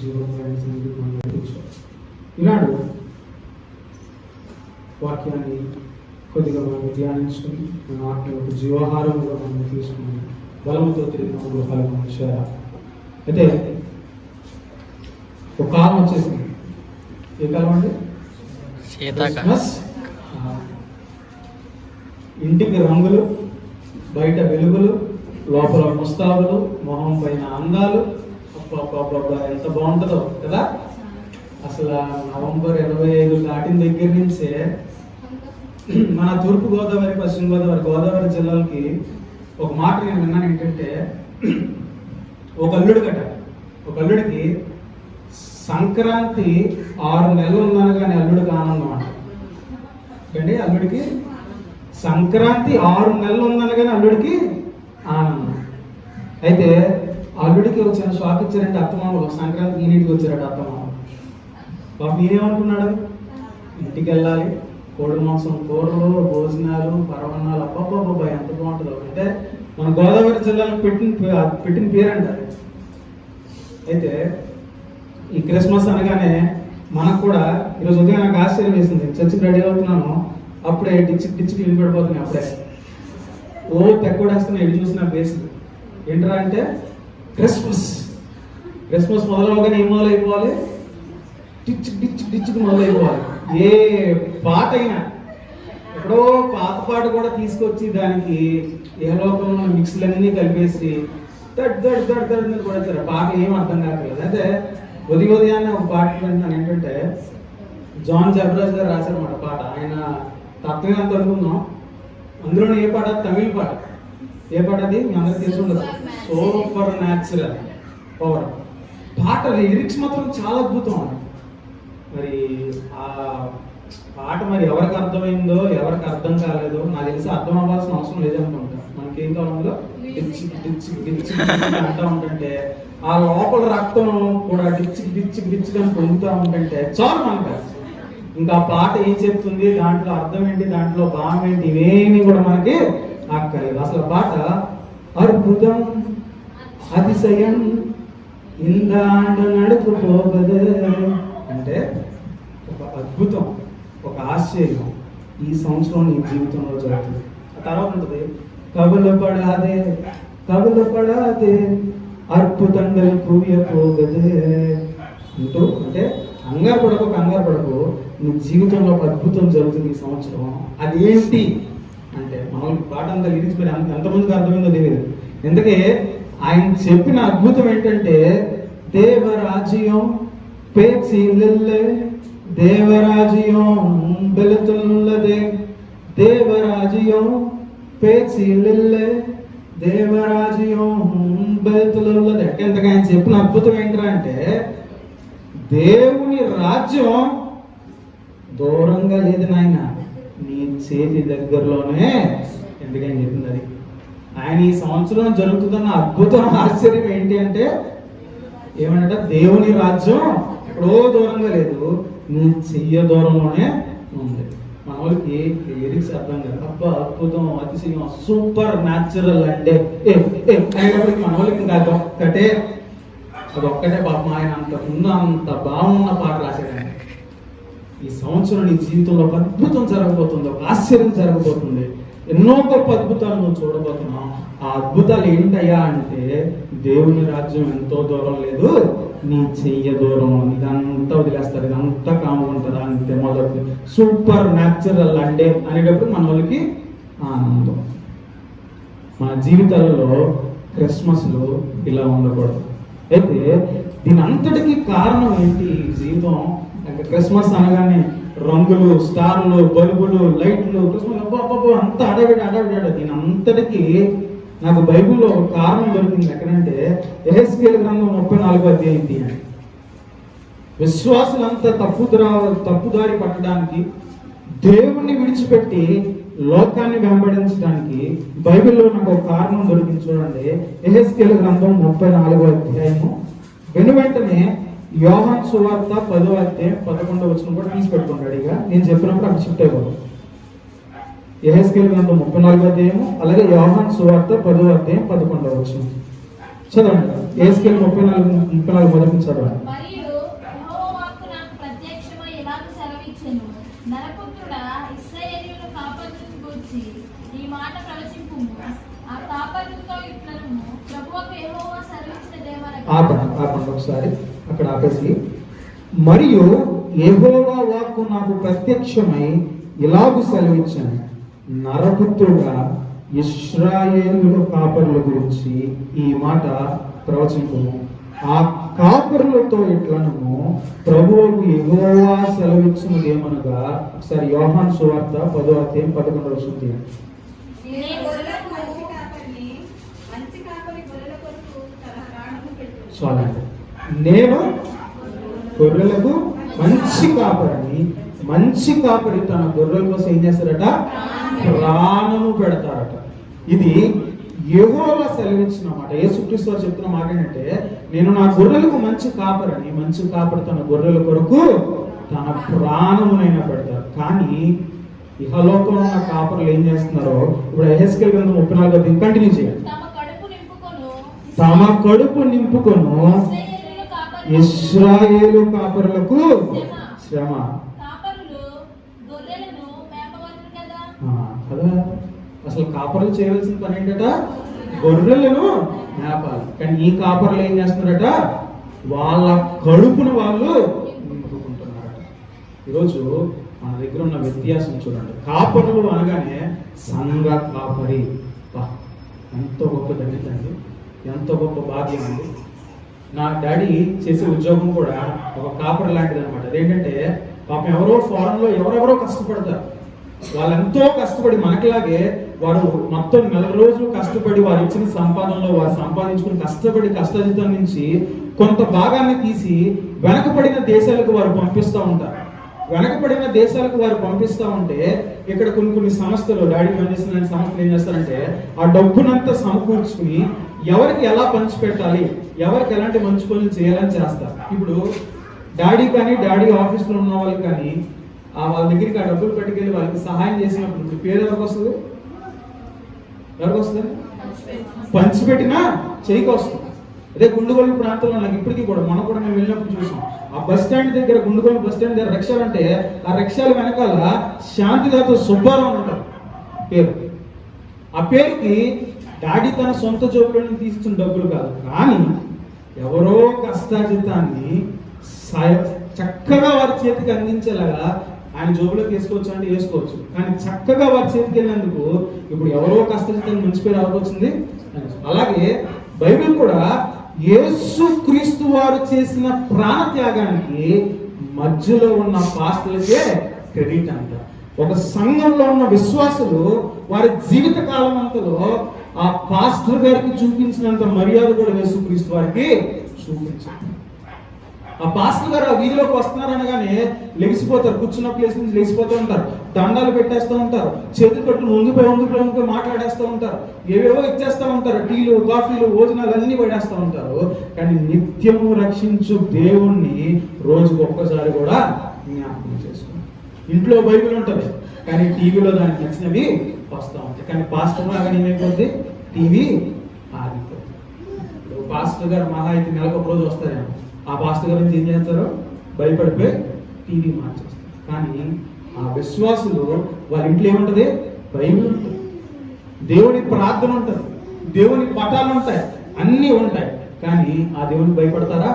జీవమైన సన్నిధికి మనం నడిపించాం. ఈనాడు వాక్యాన్ని కొద్దిగా మనం ధ్యానించుకుని మన వాక్యం ఒక జీవాహారంగా మనం తీసుకుని బలముతో తిరిగిన గృహాలు మనం చేయాలి. అయితే ఒక కాలం వచ్చేసింది. ఏ కాలం అంటే క్రిస్మస్. ఇంటికి రంగులు, బయట వెలుగులు, లోపల ముస్తాబులు, మొహం పైన అందాలు. ఎంత బాగుంటుందో కదా. అసలు నవంబర్ 25 దాటిన దగ్గర నుంచే మన తూర్పు గోదావరి, పశ్చిమ గోదావరి, గోదావరి జిల్లాలకి ఒక మాట నేను విన్నాను. ఏంటంటే ఒక అల్లుడికి సంక్రాంతి 6 నెలలు ఉన్నాను కానీ అల్లుడికి ఆనందం అంట. అంటే అల్లుడికి సంక్రాంతి 6 నెలలు ఉందని కానీ అల్లుడికి ఆనందం. అయితే అల్లుడికి వచ్చిన షాక్ ఇచ్చారంటే అత్తమామలు. సంక్రాంతి ఈనింటికి వచ్చారట అత్తమామలు. పాప నేనేమనుకున్నాడు, ఇంటికి వెళ్ళాలి, కోడి మాంసం కూరలు, భోజనాలు, పరవన్నాలు, అబ్బబ్బబ్బా ఎంత బాగుంటుందో. అంటే మన గోదావరి జిల్లాలో పెట్టిన పేరంట. అయితే ఈ క్రిస్మస్ అనగానే మనకు కూడా ఈరోజు ఉదయం నాకు ఆశ్చర్యం వేసింది. చర్చికి రెడీ అవుతున్నాను, అప్పుడే టిచ్చికి వినపడిపోతున్నాయి. అప్పుడే తెక్కడేస్తున్నాయి. ఎటు చూసిన బేసిక్ ఏంటరా అంటే క్రిస్మస్ మొదలవగానే ఏం మొదలైపోవాలి, డిచ్చుకు మొదలైపోవాలి. ఏ పాట అయినా ఎక్కడో పాత పాట కూడా తీసుకొచ్చి దానికి ఏలోకంలో మిక్స్లన్నీ కలిపేసి కూడా పాట ఏం అర్థం కావట్లేదు. అయితే ఉదయాన్నే ఒక పాట వింటున్నాను. ఏంటంటే జాన్ జబరాజ్ గారు రాశారన్నమాట పాట. ఆయన తత్వం ఎంత అనుకుందాం. అందులోనే ఏ పాట, తమిళ పాట. ఏ పాట అది మీ అందరికి తెలిసి ఉండదు. సూపర్ న్యాచురల్ పవర్ పాట. లిరిక్స్ మాత్రం చాలా అద్భుతం అండి. మరి ఆ పాట మరి ఎవరికి అర్థమైందో ఎవరికి అర్థం కాలేదో నాకు తెలిసి అర్థం అవ్వాల్సిన అవసరం లేదనుకుంటా. మనకేం కావాలో అంటా ఉంటుంటే ఆ లోపల రక్తం కూడా డిచ్చిగా పొందుతూ ఉంటుంటే చాలు మనకు. ఇంకా ఆ పాట ఏం చెప్తుంది, దాంట్లో అర్థం ఏంటి, దాంట్లో భావం ఏంటి, ఇవేమీ కూడా మనకి అక్కర్లేదు. అసలు పాట అద్భుతం అతిశయం ఇందాండ నడుపుకోగదు అంటే ఒక అద్భుతం, ఒక ఆశ్చర్యం ఈ సంవత్సరం నీ జీవితంలో జరుగుతుంది. ఆ తర్వాత ఉంటుంది కబులపడాదే అద్భుతంగా కూయపోగదే అంటూ. అంటే కంగారు పడకు, నీ జీవితంలో ఒక అద్భుతం జరుగుతుంది ఈ సంవత్సరం. అదేంటి అంటే మనకి పాట అంతా లిరిక్స్ మరి ఎంతమందికి అర్థమైందో తెలియదు. ఎందుకే ఆయన చెప్పిన అద్భుతం ఏంటంటే దేవరాజ్యం పేచిల్లే, దేవరాజ్యం బెలుతుల్లదే, దేవరాజ్యం పేచిల్లే, దేవరాజ్యం బెలుతుల్లదే. అంటే ఇంతగా ఆయన చెప్పిన అద్భుతం ఏంటంటే అంటే దేవుని రాజ్యం దూరంగా లేదు నాయన, నీ చేతి దగ్గరలోనే. ఎందుకని చెప్పింది అది. ఆయన ఈ సంవత్సరం జరుగుతున్న అద్భుతం, ఆశ్చర్యం ఏంటి అంటే ఏమంటే దేవుని రాజ్యం ఎక్కడో దూరంగా లేదు, నీ చెయ్య దూరంలోనే ఉంది. మన వాళ్ళకి లిరిక్స్ అర్థం కాదు. అబ్బా అద్భుతం, అతిశయం, సూపర్ న్యాచురల్ అంటే అయినప్పటికీ మన వాళ్ళకి ఇంకా అదొక్కటే పాపం. ఆయన అంత బాగున్న పాట రాశాడు. ఆయన ఈ సంవత్సరం నీ జీవితంలో ఒక అద్భుతం జరగబోతుంది, ఒక ఆశ్చర్యం జరగబోతుంది, ఎన్నో గొప్ప అద్భుతాలు నువ్వు చూడబోతున్నావు. ఆ అద్భుతాలు ఏంటయ్యా అంటే దేవుని రాజ్యం ఎంతో దూరం లేదు, నీ చెయ్య దూరం. ఇదంతా వదిలేస్తారు, ఇదంతా కాముకుంటారా అంతే. మొదటి సూపర్ న్యాచురల్ అంటే అనేటప్పుడు మన వాళ్ళకి ఆనందం. మన జీవితాలలో క్రిస్మస్లు ఇలా ఉండకూడదు. అయితే దీని అంతటికీ కారణం ఏంటి? జీవితం అంటే క్రిస్మస్ అనగానే రంగులు, స్టార్లు, బల్బులు, లైట్లు, క్రిస్మస్ అంతా అడవిడి. దీని అంతటికీ నాకు బైబిల్లో ఒక కారణం దొరికింది. ఎక్కడంటే యెహెజ్కేలు గ్రంథం 34వ అధ్యాయం. విశ్వాసులంతా తప్పుదారి పట్టడానికి, దేవుణ్ణి విడిచిపెట్టి లోకాన్ని వెంబడించడానికి బైబిల్లో నాకు ఒక కారణం దొరికింది. చూడండి, యెహెజ్కేలు గ్రంథం 34వ అధ్యాయము వెనువెంటనే యోహాను సువార్త 10వ అధ్యాయం 11వ వచనం కూడా తీసి పెట్టుకుంటాడు. ఇక నేను చెప్పినప్పుడు అక్కడ షిఫ్ట్ అయిపోదు. యెహెజ్కేలు గ్రంథం 34వ అధ్యాయము, అలాగే యోహాను సువార్త 10వ అధ్యాయం 11వ వచనం చదవండి. యెహెజ్కేలు 34 మొదటి చదవండి. ఆపండి ఒకసారి అక్కడ ఆపేసి, మరియు యెహోవా వాక్కు నాకు ప్రత్యక్షమై ఇలాగు సెలవిచ్చాను, నరపుత్రుడా ఇశ్రాయేలు కాపరుల గురించి ఈ మాట ప్రవచించుము. ఆ కాపరులతో ఇట్లను ప్రభువుకు యెహోవా సెలవిచ్చినదేమనగా, ఒకసారి యోహాను సువార్త 10వ అధ్యాయం 11వ వచనం. నేను గొర్రెలకు మంచి కాపరిని, మంచి కాపరి తన గొర్రెల కోసం ఏం చేస్తారట? ప్రాణము పెడతారట. ఇది యెహోవా సెలవించిన మాట. యేసుక్రీస్తు వారు చెప్తున్న మాట ఏంటంటే, నేను నా గొర్రెలకు మంచి కాపరిని, మంచి కాపరి తన గొర్రెల కొరకు తన ప్రాణమునైనా పెడతారు. కానీ ఇహలోకంలో ఉన్న కాపరులు ఏం చేస్తున్నారో ఇప్పుడు యెహెజ్కేలు గ్రంథం 34 కంటిన్యూ చేయండి. తమ కడుపు నింపుకొను ఇశ్రాయేలు కాపరులకు శ్రమ కదా. అసలు కాపరులు చేయవలసిన పని ఏంటట? గొర్రెలను మేపాలి. కానీ ఈ కాపరులు ఏం చేస్తున్నారట? వాళ్ళ కడుపును వాళ్ళు నింపుకుంటున్నారట. ఈరోజు మన దగ్గర ఉన్న వ్యత్యాసం చూడండి. కాపరులు అనగానే సంఘ కాపరి, ఎంతో గొప్ప ధన్యత అండి, ఎంతో గొప్ప భాగ్యం అండి. నా డాడీ చేసే ఉద్యోగం కూడా ఒక కాపరి లాంటిది అనమాట. అదేంటంటే పాపం ఎవరో ఫారెన్ లో ఎవరెవరో కష్టపడతారు. వాళ్ళు ఎంతో కష్టపడి మనకిలాగే వారు మొత్తం 4 రోజులు కష్టపడి వారు ఇచ్చిన సంపాదనలో వారు సంపాదించుకుని కష్టపడి కష్టజీతం నుంచి కొంత భాగాన్ని తీసి వెనకబడిన దేశాలకు వారు పంపిస్తూ ఉంటారు. వెనకబడిన దేశాలకు వారు పంపిస్తూ ఉంటే ఇక్కడ కొన్ని సంస్థలు, డాడీ పనిచేసిన సంస్థలు ఏం చేస్తారంటే ఆ డబ్బునంతా సమకూర్చుకుని ఎవరికి ఎలా పంచిపెట్టాలి, ఎవరికి ఎలాంటి మంచి పనులు చేయాలని చేస్తారు. ఇప్పుడు డాడీ కానీ డాడీ ఆఫీస్లో ఉన్న వాళ్ళకి కానీ వాళ్ళ దగ్గరికి ఆ డబ్బులు పట్టుకెళ్ళి వాళ్ళకి సహాయం చేసినప్పుడు పేరు ఎవరికి వస్తుంది? ఎవరికి వస్తుంది? పంచిపెట్టినా చెయ్యికి వస్తుంది. అదే గుండుగోలు ప్రాంతంలో నాకు ఇప్పటికీ కూడా మనం కూడా మేము వెళ్ళినప్పుడు చూసాం. ఆ బస్ స్టాండ్ దగ్గర, గుండుగోలు బస్ స్టాండ్ దగ్గర రిక్షాలు అంటే ఆ రిక్షాల వెనకాల శాంతిదాత సుబ్బారావు ఉంటారు పేరు. ఆ పేరుకి డాడీ తన సొంత జోబులో నుంచి తీసుకున్న డబ్బులు కాదు, కానీ ఎవరో కష్టాజితాన్ని చక్కగా వారి చేతికి అందించేలాగా ఆయన జోబులోకి వేసుకోవచ్చు అంటే వేసుకోవచ్చు. కానీ చక్కగా వారి చేతికి వెళ్ళినందుకు ఇప్పుడు ఎవరో కష్టజితాన్ని మంచి పేరు అవ్వకొచ్చింది. అలాగే బైబిల్ కూడా యేసు క్రీస్తు వారు చేసిన ప్రాణ త్యాగానికి మధ్యలో ఉన్న పాస్టర్లకే క్రెడిట్ అంట. ఒక సంఘంలో ఉన్న విశ్వాసులు వారి జీవిత కాలం అంతలో ఆ పాస్టర్ గారికి చూపించినంత మర్యాద కూడా యేసు క్రీస్తు వారికి చూపించారు. ఆ పాస్టర్ గారు ఆ వీధిలోకి వస్తున్నారు అనగానే లెగిసిపోతారు, కూర్చున్న ప్లేస్ నుంచి లెగిసిపోతూ ఉంటారు, దండాలు పెట్టేస్తూ ఉంటారు, చేతులు కట్టుకుని వంగిపోయి మాట్లాడేస్తూ ఉంటారు, ఏవేవో ఇచ్చేస్తూ ఉంటారు, టీలు కాఫీలు భోజనాలు అన్ని పడేస్తూ ఉంటారు. కానీ నిత్యము రక్షించు దేవుణ్ణి రోజుకు ఒక్కసారి కూడా జ్ఞాపకం చేసుకుంటారు. ఇంట్లో బైబిల్ ఉంటుంది కానీ టీవీలో దానికి నచ్చినవి వస్తూ ఉంటాయి. కానీ పాస్టర్ లాగా ఏమైపోద్ది? టీవీ ఆగిపోతుంది. పాస్టర్ గారు మహా అయితే నెలకు ఒక రోజు వస్తారేమో, ఆ పాస్టర్ గారు ఏం చేస్తారు? భయపడిపోయి టీవీ మార్చేస్తారు. కానీ ఆ విశ్వాసులు వాళ్ళ ఇంట్లో ఏముంటది? బైబిల్ ఉంటుంది, దేవుని ప్రార్థన ఉంటుంది, దేవుని పటాలు ఉంటాయి, అన్నీ ఉంటాయి. కానీ ఆ దేవునికి భయపడతారా?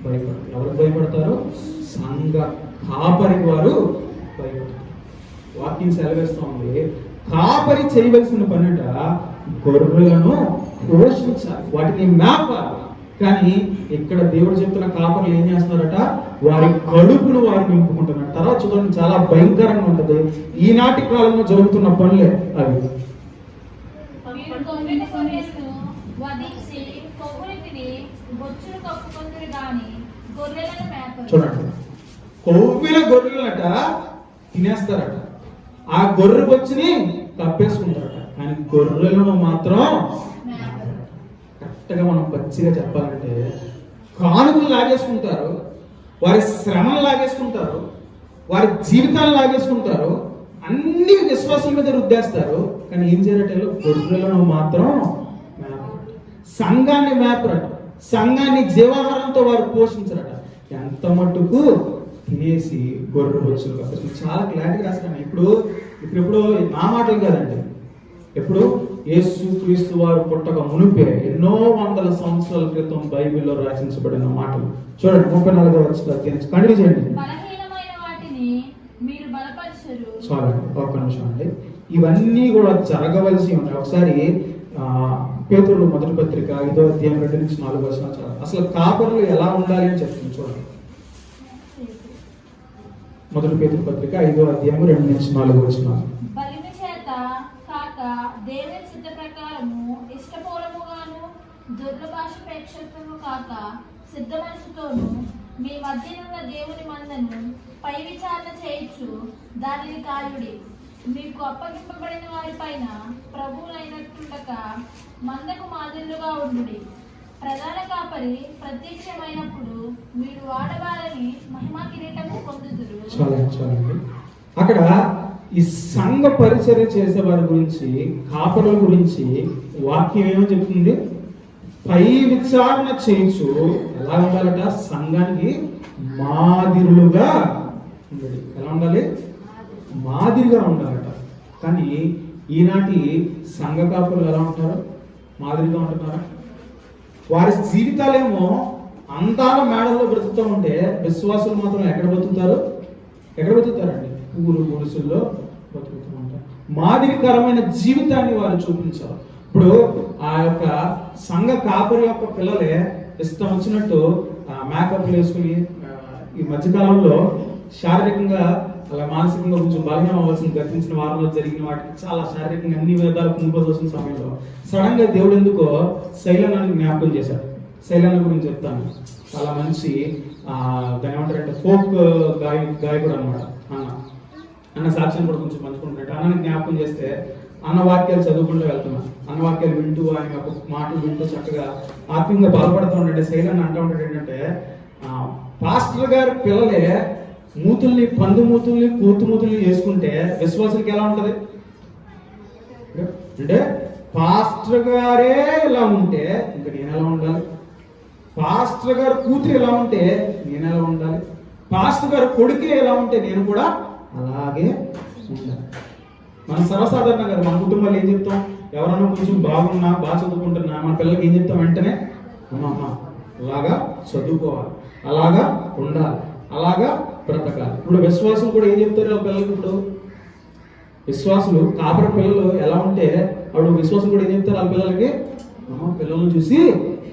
భయపడతారు. ఎవరికి భయపడతారు? సంఘ కాపరికి వారు భయపడతారు. వాక్యం సెలవిస్తూ ఉంది, కాపరి చేయవలసిన పనిట గొర్రెలను పోషించాలి, వాటిని మేపాలి. కానీ ఇక్కడ దేవుడు చెప్తున్న కాపర్లు ఏం చేస్తున్నారట? వారి కడుపును వారు నింపుకుంటున్నారు. తర్వాత చూడండి, చాలా భయంకరంగా ఉంటది. ఈనాటి కాలంలో జరుగుతున్న పనులే అవి. చూడండి, కొవ్విన గొర్రెలట తినేస్తారట, ఆ గొర్రె బొచ్చుని కప్పేసుకుంటారట, కానీ గొర్రెలను మాత్రం కరెక్ట్గా మనం పచ్చిగా చెప్పాలంటే కానుకలు లాగేసుకుంటారు, వారి శ్రమను లాగేసుకుంటారు, వారి జీవితాన్ని లాగేసుకుంటారు, అన్ని విశ్వాసం మీద రుద్దేస్తారు. కానీ ఏం చేయరట? గొర్రెలను మాత్రం సంఘాన్ని మేపరట, సంఘాన్ని జీవాహారంతో వారు పోషించరట. ఎంత మట్టుకు తినేసి గొర్రె బొచ్చులు. చాలా క్లారిటీ రాస్తాను. ఇప్పుడు నా మాటలు కాదండి, ఎప్పుడు యేసు క్రీస్తు వారు పుట్టక మునిపే ఎన్నో వందల సంవత్సరాల క్రితం బైబిల్లో రచించబడిన మాటలు. చూడండి 34వ వచనం కంటిన్యూ చేయండి. చాలండి, ఒక్క నిమిషం అండి. ఇవన్నీ కూడా జరగవలసి ఉన్నాయి. ఒకసారి పేతురు మొదటి పత్రిక 5వ అధ్యాయం 2 నుంచి 4 వచనాలు. అసలు కాపరులు ఎలా ఉండాలి అని చెప్తుంది చూడండి. మొదటి పేతురు పత్రిక 5వ అధ్యాయం 2 నుంచి 4 వచనాలు. దేవుని సిద్ధ ప్రకారము ఇష్టపూర్వముగాను దుర్లభాషపేక్షతను కాక సిద్ధ మనసుతోను మీ మధ్యనున్న దేవుని మందను పై విచారణ చేయొచ్చు దానిని కాయుడి. మీకు అప్పగింపబడిన వారి పైన ప్రభువునైనట్టుండక మందకు మాదిరిగా ఉండుడి. ప్రధాన కాపరి ప్రత్యక్షమైనప్పుడు మీరు వాడవాలని మహిమా కిరీటము పొందుదురు. అక్కడ ఈ సంఘ పరిచర్య చేసే వారి గురించి, కాపరుల గురించి వాక్యం ఏమో చెప్తుంది? పై విచారణ చేయొచ్చు. ఎలా ఉండాలట? సంఘానికి మాదిరులుగా ఉండాలి. ఎలా ఉండాలి? మాదిరిగా ఉండాలట. కానీ ఈనాటి సంఘ కాపులు ఎలా ఉంటారు? మాదిరిగా ఉంటున్నారా? వారి జీవితాలేమో అందాల మేడల్లో బ్రతుకుతూ ఉంటే విశ్వాసులు మాత్రం ఎక్కడ బతుకుతారు? ఎక్కడ బతుకుతారండి? ఊరు గుడిసుల్లో బతుకుతూ ఉంటారు. మాదిరికరమైన జీవితాన్ని వారు చూపించారు. ఇప్పుడు ఆ యొక్క సంఘ కాపరి యొక్క పిల్లలే ఇష్టం వచ్చినట్టు మేకప్లు వేసుకుని ఈ మధ్యకాలంలో శారీరకంగా అలా మానసికంగా కొంచెం బలహీనం అవ్వాల్సిన గతించిన వారంలో జరిగిన వాటికి చాలా శారీరకంగా అన్ని విధాలు కుంగిపోతున్న సమయంలో సడన్ గా దేవుడు ఎందుకో శైలనాన్ని జ్ఞాపకం చేశాడు. శైలన్న గురించి చెప్తాను. చాలా మంచి దాని ఏమంటారంటే ఫోక్ గాయకుడు అనమాట. అన్న సాక్ష్యం కూడా కొంచెం పంచుకుంటున్నట్టు అన్నని జ్ఞాపకం చేస్తే అన్న వాక్యాలు చదువుకుంటూ వెళ్తున్నా. అన్న వాక్యాలు వింటూ ఆయన యొక్క మాటలు వింటూ చక్కగా ఆత్మీయంగా బాధపడుతూ ఉంటాడు. శైలన్న అంటూ ఉంటాడు ఏంటంటే, పాస్టర్ గారి పిల్లలే మూతుల్ని, పందు మూతుల్ని, కూతు మూతుల్ని చేసుకుంటే విశ్వాసులకి ఎలా ఉంటది? అంటే పాస్టర్ గారే ఇలా ఉంటే ఇంకా నేను ఎలా ఉండాలి? పాస్టర్ గారు కూతురు ఎలా ఉంటే నేను ఎలా ఉండాలి? పాస్టర్ గారు కొడుకే ఎలా ఉంటే నేను కూడా అలాగే ఉండాలి. మనం సర్వసాధారణంగా మన కుటుంబాలు ఏం చెప్తాం? ఎవరన్నా కొంచెం బాగున్నా, బాగా చదువుకుంటున్నా మన పిల్లలకి ఏం చెప్తాం? వెంటనే అమ్మ అలాగా చదువుకోవాలి, అలాగా ఉండాలి, అలాగా బ్రతకాలి. ఇప్పుడు విశ్వాసులు కూడా ఏం చెప్తారు పిల్లలకి? ఇప్పుడు విశ్వాసులు కాపర పిల్లలు ఎలా ఉంటే అప్పుడు విశ్వాసులు కూడా ఏం చెప్తారు వాళ్ళ పిల్లలకి? పిల్లలను చూసి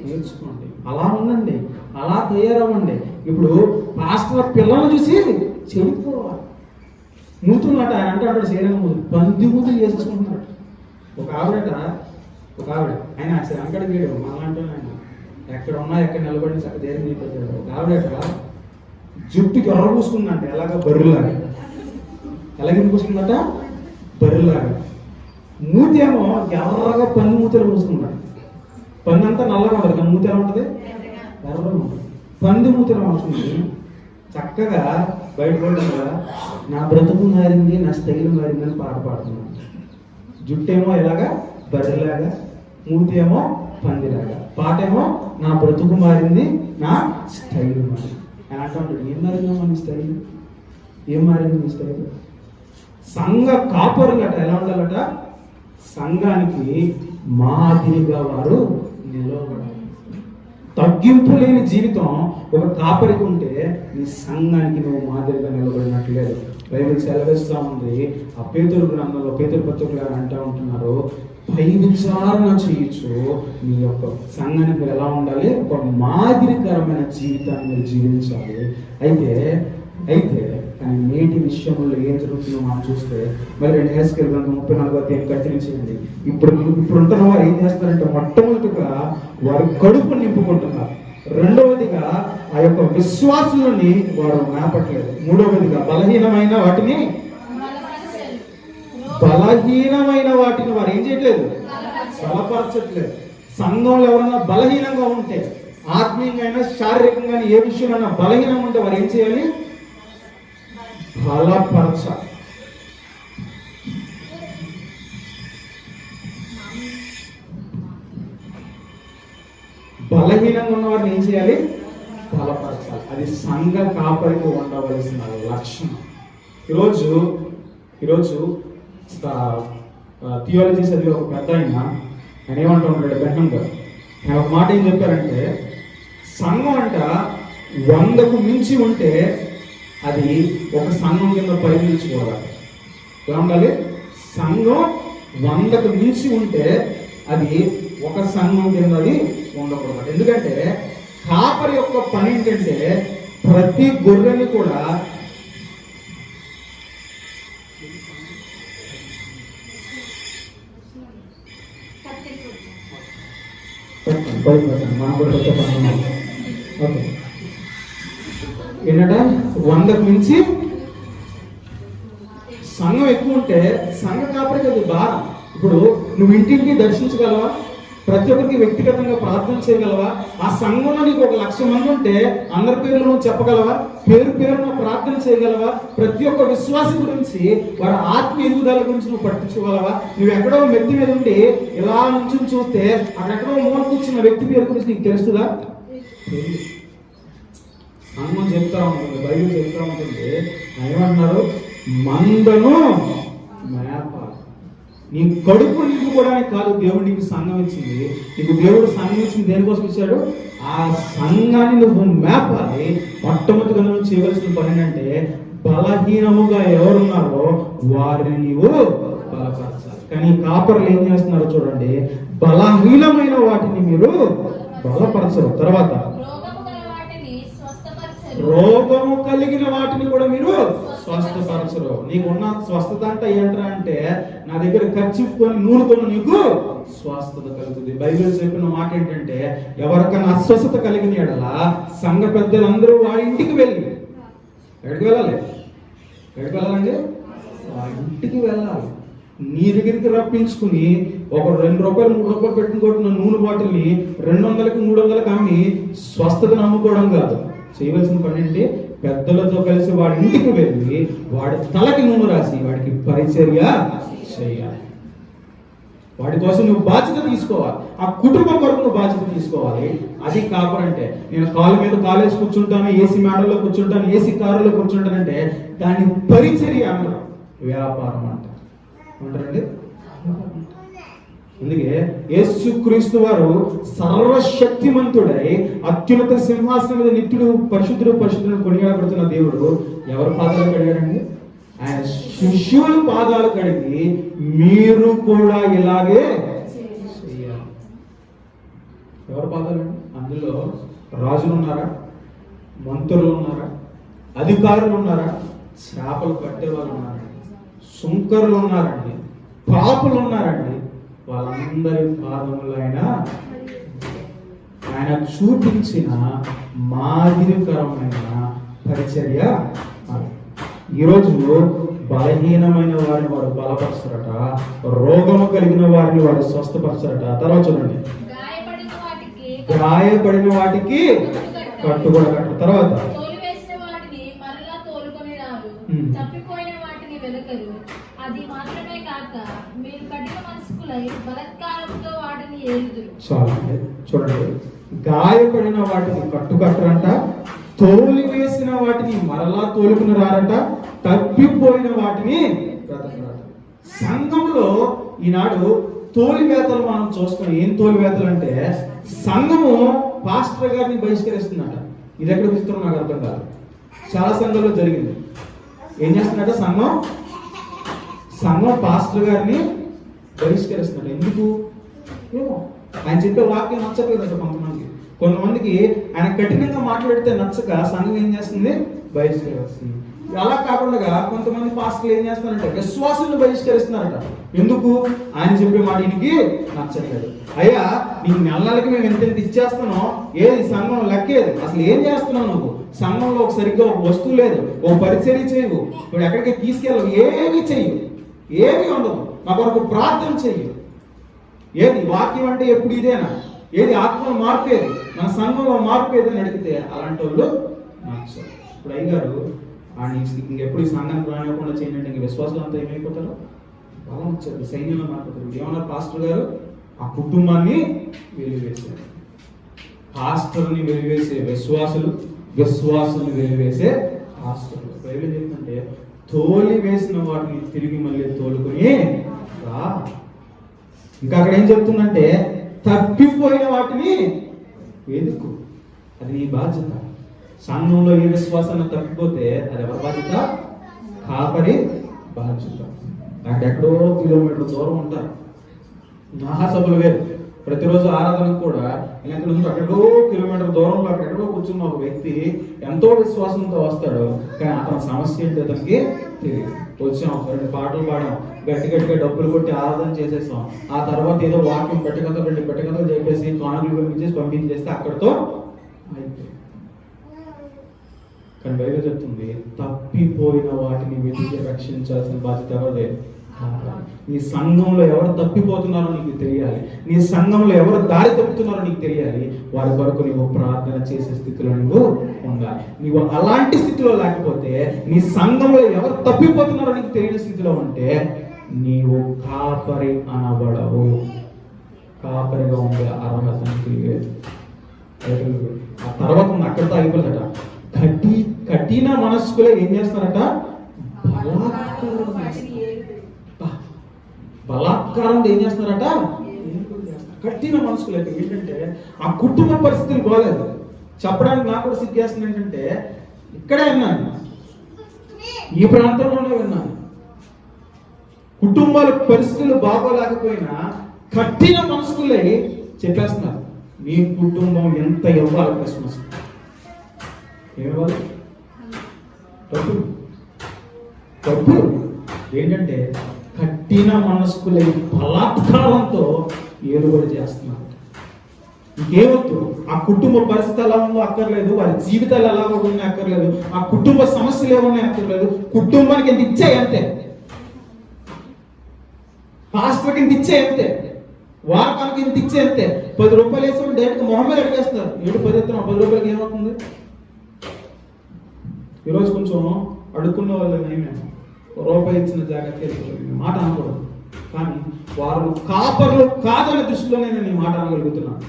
నేర్చుకోండి, అలా ఉండండి, అలా తయారవ్వండి. ఇప్పుడు పాస్టర్ పిల్లలను చూసి చెడిపోవాలి. మూతున్నట్టు ఆయన అంటే అక్కడ చేయడం పంది మూతులు చేసేసుకుంటున్నాడు. ఒక ఆవిడ ఆయన అంకడ గీయడం అలాంటి ఆయన ఎక్కడ ఉన్నా ఎక్కడ నిలబడి చక్క ధైర్యం చెప్పేశాడు. ఒక ఆవిడ జుట్టుకి ఎర్ర పూసుకుందంట. ఎలాగ బర్రెలాగా. ఎలాగే పూసుకుందట? బర్రెలాగా. మూతి ఏమో ఎర్రగా పంది మూతలు పూసుకున్నాడు. పంది అంతా నల్లగా ఉంటుంది కానీ మూతి ఎలా ఉంటుంది? ఎర్రగా ఉంటుంది. పంది మూతలు మార్చుకుంది. చక్కగా బయటపడ్డా నా బ్రతుకు మారింది, నా స్టైల్ మారింది అని పాట పాడుతున్నాను. జుట్టేమో ఎలాగా? బర్రెలాగా, మూతి ఏమో పందిలాగా. పాటేమో నా బ్రతుకు మారింది, నా స్టైల్ మారింది అని అంటాడు. ఏం మారిందా మన స్టైల్? ఏం మారింది మీ స్టైల్? సంఘ కాపరులట ఎలా ఉండాలట? సంఘానికి మాదిరిగా వారు నిలవబడాలి. తగ్గింపు లేని జీవితం ఒక కాపరికి ఉంటే నీ సంఘానికి నువ్వు మాదిరిగా నిలబడినట్లేదు. బైబిల్ సెలవిస్తా ఉంది. ఆ పేతురు గ్రంథంలో పేతురు పత్రికలు అంటూ ఉంటున్నారు, పై విచారణ చేయొచ్చు మీ యొక్క సంఘానికి మీరు ఎలా ఉండాలి? ఒక మాదిరికరమైన జీవితాన్ని మీరు జీవించాలి. అయితే కానీ నేటి విషయంలో ఏం జరుగుతుందో మనం చూస్తే మరి 2 హెస్కేల్ గ్రంథం 34వ అధ్యాయం కంటిన్యూ చేయండి. ఇప్పుడు ఉంటున్న వారు ఏం చేస్తారంటే మొట్టమొదటిగా వారు కడుపు నింపుకుంటున్నారు. రెండవదిగా ఆ యొక్క విశ్వాసులని వారు మేపట్లేదు. మూడవదిగా బలహీనమైన వాటిని వారు ఏం చేయట్లేదు? బలపరచట్లేదు. సంఘంలో ఎవరైనా బలహీనంగా ఉంటే, ఆత్మీయంగా అయినా శారీరకంగా ఏ విషయంలో బలహీనంగా ఉంటే వారు ఏం చేయాలి? బలపరచాలి. బలహీనంగా ఉన్న వారిని ఏం చేయాలి? బలపరచాలి. అది సంఘ కాపరికి ఉండవలసిన లక్షణం. ఈరోజు థియాలజీ చదివే ఒక పెద్ద ఆయన ఏమంటూ ఉంటాడు బెహం గారు. ఆయన ఒక మాట ఏం చెప్పారంటే, సంఘం అంట 100కు మించి ఉంటే అది ఒక సంఘం కింద పరిగణించుకోవాలి. ఎలా ఉండాలి? సంఘం 100కు మించి ఉంటే అది ఒక సంఘం కింద అది ఉండకూడదు. ఎందుకంటే కాపరి యొక్క పని ఏంటంటే ప్రతి గొర్రెని కూడా ఏంటంటే 100కు మించి సంఘం ఎక్కువ ఉంటే సంఘ కాపరికి అది భారం. ఇప్పుడు నువ్వు ఇంటింటి దర్శించగలవా? ప్రతి ఒక్కరికి వ్యక్తిగతంగా ప్రార్థన చేయగలవా? ఆ సంఘంలో నీకు 1,00,000 మంది ఉంటే అందరి పేర్లు నువ్వు చెప్పగలవా? పేరు పేరున ప్రార్థన చేయగలవా? ప్రతి ఒక్క విశ్వాసం గురించి వారి ఆత్మీయ ఎదుగుదల గురించి నువ్వు పట్టించుకోగలవా? నువ్వు ఎక్కడో మెత్తి మీద ఉండి ఇలా నుంచి చూస్తే అక్కడెక్కడో మూల కూర్చున్న వ్యక్తి పేరు గురించి నీకు తెలుస్తుందా? సంఘం చెప్తా ఉంటుంది, బైబిల్ చెప్తా ఉంటుంది. ఏమంటున్నారు? మందను మేపాలి. నీ కడుపు నింపుకోవడానికి కాదు దేవుడు నీకు సంఘం ఇచ్చింది. నీకు దేవుడు సంఘం ఇచ్చింది దేనికోసం ఇచ్చాడు? ఆ సంఘాన్ని నువ్వు మేపాలి. మొట్టమొదటిగా నువ్వు చేయవలసిన పని ఏంటంటే బలహీనముగా ఎవరున్నారో వారిని నీవు బలపరచాలి. కానీ కాపర్లు ఏం చేస్తున్నారో చూడండి, బలహీనమైన వాటిని మీరు బలపరచరు. తర్వాత రోగము కలిగిన వాటిని కూడా మీరు స్వస్థపరచరు. నీకున్న స్వస్థత అంటే ఏంట్రా అంటే, నా దగ్గర కర్చీఫ్ కొని నూనెతోను నీకు స్వస్థత కలుగుతుంది. బైబిల్ చెప్పిన మాట ఏంటంటే, ఎవరికైనా అస్వస్థత కలిగిన ఎడలా సంఘ పెద్దలందరూ వాడి ఇంటికి వెళ్ళి, ఎక్కడికి వెళ్ళాలి? ఎక్కడికి వెళ్ళాలండి? వాడి ఇంటికి వెళ్ళాలి. నీ దగ్గరికి రప్పించుకుని ఒక 2 రూపాయలు 3 రూపాయలు పెట్టుకుంటున్న నూనె బాటిల్ని 200కి 300కి అమ్మి స్వస్థతను అమ్ముకోవడం కాదు. చేయవలసిన పని ఏంటి? పెద్దలతో కలిసి వాడి ఇంటికి వెళ్ళి వాడి తలకి నూనె రాసి వాడికి పరిచర్య చేయాలి. వాడి కోసం నువ్వు బాధ్యత తీసుకోవాలి. ఆ కుటుంబం కొరకు నువ్వు బాధ్యత తీసుకోవాలి. అది కాపరంటే. నేను కాలు మీద కాలేసి కూర్చుంటాను, ఏసీ మేడల్లో కూర్చుంటాను, ఏసీ కారులో కూర్చుంటానంటే దాని పరిచర్య అన్నారు. వ్యాపారం అంటారండి. అందుకే యేసుక్రీస్తు వారు సర్వశక్తిమంతుడై అత్యున్నత సింహాసనం మీద నిత్యుడు పరిశుద్ధుడు కొనియాడబడుతున్న దేవుడు ఎవరి పాదాలు కడిగాడండి? ఆయన శిష్యుల పాదాలు కడిగి మీరు కూడా ఇలాగే చేయాలి. ఎవరి పాదాలు? అందులో రాజులు ఉన్నారా? మంత్రులు ఉన్నారా? అధికారులు ఉన్నారా? చేపలు పట్టేవాళ్ళు ఉన్నారా? సుంకరులు ఉన్నారండి, పాపులు ఉన్నారండి. వాళ్ళందరి పాదములు ఆయన చూపించిన మాదిరికరమైన పరిచర్య. ఈరోజు బలహీనమైన వారిని వాడు బలపరచరట, రోగము కలిగిన వారిని వాడు స్వస్థపరచరట. తర్వాత చూడండి, గాయపడిన వాటికి కట్టుబడి కట్టు. తర్వాత అది మాత్రమే కాక మీరు కఠిన మనస్కులై బలత్కారంతో వాటిని ఏలుదురు. చూడండి, గాయపడిన వాటిని కట్టుకట్టరంట, తోలి వేసిన వాటిని మరలా తోలుకుని రారట, తప్పిపోయిన వాటిని బ్రతకరాట. సంఘంలో ఈనాడు తోలివేతలు మనం చూస్తున్నాం. ఏం తోలివేతలు అంటే, సంఘము పాస్టర్ గారిని బహిష్కరిస్తుందట. ఇది ఎక్కడ చూస్తున్నాం నాకు అర్థం కాదు. చాలా సంఘాల్లో జరిగింది. ఏం చేస్తున్నట్ట? సంఘం పాస్టర్ గారిని బహిష్కరిస్తున్నాడు. ఎందుకు? ఏమో ఆయన చెప్పే వాక్యం నచ్చట్లేదట కొంతమందికి ఆయన కఠినంగా మాట్లాడితే నచ్చక సంఘం ఏం చేస్తుంది? బహిష్కరిస్తుంది. అలా కాకుండా కొంతమంది పాస్టర్లు ఏం చేస్తారంటే విశ్వాసులను బహిష్కరిస్తున్నారట. ఎందుకు? ఆయన చెప్పే మాట ఈయనకి నచ్చట్లేదు. అయ్యా, నీకు నెలలకి మేము ఎంత ఇచ్చేస్తున్నాం, ఏది సంఘం లెక్కేది? అసలు ఏం చేస్తున్నావు నువ్వు? సంఘంలో సరిగ్గా ఒక వస్తువు లేదు, ఓ పరిచర్య చేయవు, ఇప్పుడు ఎక్కడికి తీసుకెళ్ళవు, ఏమీ చెయ్యు, ఏమీ ఉండదు. మా కొరకు ప్రార్థన చెయ్యు. ఏది వాక్యం అంటే ఎప్పుడు ఇదేనా? ఏది ఆత్మలో మార్పేది, మన సంఘంలో మార్పేది అని అడిగితే అలాంటి వాళ్ళు నచ్చరు. ఇప్పుడు అయ్యారు ఆయన ఇంకెప్పుడు ఈ సంఘానికి రానివ్వకుండా చేయండి, ఇంక విశ్వాసాలు అంతా ఏమైపోతారు? బలం వచ్చారు, సైన్యంలో మారిపోతారు. ఏమన్నారు పాస్టర్ గారు? ఆ కుటుంబాన్ని వెలివేశారు. పాస్టర్ని వెలివేసే విశ్వాసులు, విశ్వాసుని వెలివేసే పాస్టర్లు. బైబిల్ ఏంటంటే తోలి వేసిన వాటిని తిరిగి మళ్ళీ తోలుకొని రా. ఇంకా అక్కడ ఏం చెప్తుందంటే తప్పిపోయిన వాటిని వెతుకు. అది నీ బాధ్యత. సంఘంలో ఏ విశ్వాసాన్ని తప్పిపోతే అది ఎవరి బాధ్యత? కాపరి బాధ్యత. నాకు ఎక్కడో కిలోమీటర్ దూరం ఉంటారు. మహాసభలు వేరు. ప్రతిరోజు ఆరాధనకు కూడా ఇక్కడ నుంచి అక్కడో కిలోమీటర్ దూరంలో అక్కడెక్కడో కూర్చున్న ఒక వ్యక్తి ఎంతో విశ్వాసంతో వస్తాడు, కానీ అతని సమస్య ఏంటి అతనికి తెలియదు. వచ్చాం, 2 పాటలు పాడాం, గట్టిగా డబ్బులు కొట్టి ఆరాధన చేసేసాం, ఆ తర్వాత ఏదో వాక్యం పెట్టకథలు చెప్పేసి కానుకలు పంపించేసి పంపించేస్తే అక్కడితో అయిపోయింది. కానీ బైబిల్ చెప్తుంది తప్పిపోయిన వాటిని వెతికి రక్షించాల్సిన బాధ్యత ఎవరిదే? నీ సంఘంలో ఎవరు తప్పిపోతున్నారో నీకు తెలియాలి. నీ సంఘంలో ఎవరు దారి తప్పుతున్నారో నీకు తెలియాలి. వారి కొరకు నువ్వు ప్రార్థన చేసే స్థితిలో నువ్వు ఉండాలి. నువ్వు అలాంటి స్థితిలో లేకపోతే, నీ సంఘంలో ఎవరు తప్పిపోతున్నారో నీకు తెలియని స్థితిలో ఉంటే నీవు కాపరి అనబడవు. కాపరిగా ఉండే అర్హత నీకు లేదు. ఆ తర్వాత అక్కడితో అయిపోతుందట. కఠిన మనస్కులే ఏం చేస్తారట? బలాత్కారం ఏం చేస్తున్నారట? కఠిన మనసుకులు. అయితే ఏంటంటే ఆ కుటుంబ పరిస్థితులు బాగాలేదు. చెప్పడానికి నాకు కూడా సిగ్గేస్తుంది. ఏంటంటే ఇక్కడే విన్నాను, ఈ ప్రాంతంలోనే విన్నాను, కుటుంబాల పరిస్థితులు బాగోలేకపోయినా కఠిన మనసుకులై చెప్పేస్తున్నారు, మీ కుటుంబం ఎంత ఇవ్వాలి క్రిస్మస్, ఏమివ్వాలి? డబ్బు. ఏంటంటే కఠిన మనస్కులై బలాత్కారంతో ఏలుబడి చేస్తున్నారు. ఇంకేమొద్దు, ఆ కుటుంబ పరిస్థితి ఎలా ఉందో అక్కర్లేదు, వారి జీవితాలు ఎలా ఉన్నాయి అక్కర్లేదు, ఆ కుటుంబ సమస్యలు ఏమున్నాయి అక్కర్లేదు, కుటుంబానికి ఎంత ఇచ్చాయి అంతే, పాస్టర్కి ఎంత ఇచ్చే అంతే, వారకానికి ఎంత ఇచ్చే అంతే. 10 రూపాయలు వేసుకుని డైరెక్ట్ మొహమ్మద్ అడిగేస్తున్నారు. 7-10 ఎత్తున్నా 10 రూపాయలకి ఏమవుతుంది? ఈరోజు కొంచెం అడుక్కున్న వాళ్ళు నేమే రూపాయి ఇచ్చిన జాగ్రత్త మాట అనకూడదు, కానీ వారు కాపర్లు కాదనే దృష్టిలోనే నేను ఈ మాట అనగలుగుతున్నాను.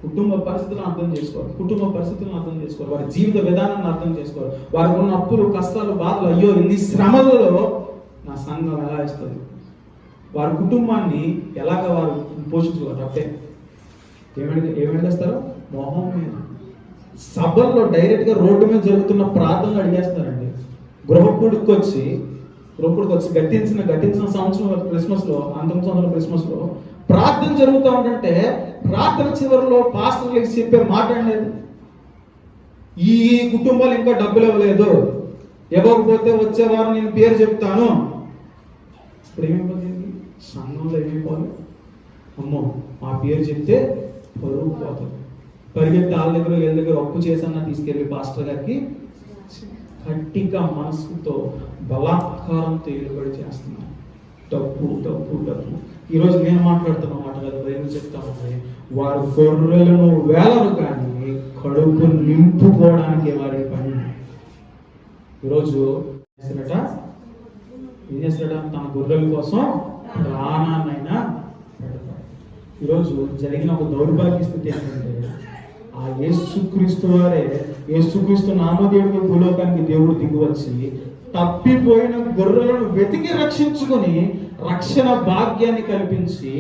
కుటుంబ పరిస్థితులను అర్థం చేసుకోవాలి, వారి జీవిత విధానాన్ని అర్థం చేసుకోవాలి, వారికి ఉన్న అప్పులు, కష్టాలు, బాధలు, అయ్యో ఇన్ని శ్రమలలో నా సంఘం ఎలా ఇస్తుంది, వారి కుటుంబాన్ని ఎలాగ వారు పోషించుకోవాలి. అప్పుడే ఏమడిగేస్తారు? మొహం మీద సభల్లో డైరెక్ట్ గా రోడ్డు మీద జరుగుతున్న ప్రార్థనలు అడిగేస్తారండి. గృహపుడికి వచ్చి గతించిన సంవత్సరం క్రిస్మస్ లో, 1900 క్రిస్మస్ లో ప్రార్థన జరుగుతూ ఉంటే ప్రార్థన చివరిలో పాస్టర్లకు చెప్పే మాట అనేది, ఈ కుటుంబాలు ఇంకా డబ్బులు ఇవ్వకపోతే వచ్చే వారం నేను పేరు చెప్తాను. ఇప్పుడు ఏమైపోతుంది? సంఘంలో ఏమైపోవాలి? అమ్మో మా పేరు చెప్తే పరువు పోతుంది, పరిగెత్తి వాళ్ళ దగ్గర అప్పు చేసన్నా తీసుకెళ్ళి పాస్టర్ గారికి కట్టిక మనసుతో బలాత్కారంతో ఏలుబడి చేస్తున్నారు. డబ్బు. ఈరోజు నేను మాట్లాడుతున్న మాట కదా, బైబిల్ చెప్తా ఉంది, వారు గొర్రెలను వేలరు కానీ కడుపు నింపుకోవడానికి వారి పని. ఈరోజు ఏం చేస్తాడట? తన గొర్రెల కోసం ప్రాణాన్నైనా పెడతాడు. ఈరోజు జరిగిన ఒక దౌర్భాగ్య స్థితి ఏంటంటే, ఆ యేసుక్రీస్తు నామదేవుడు భూలోకానికి దేవుడు దిగువచ్చి తప్పిపోయిన గొర్రెలను వెతికి రక్షించుకొని రక్షణ భాగ్యాన్ని కల్పించి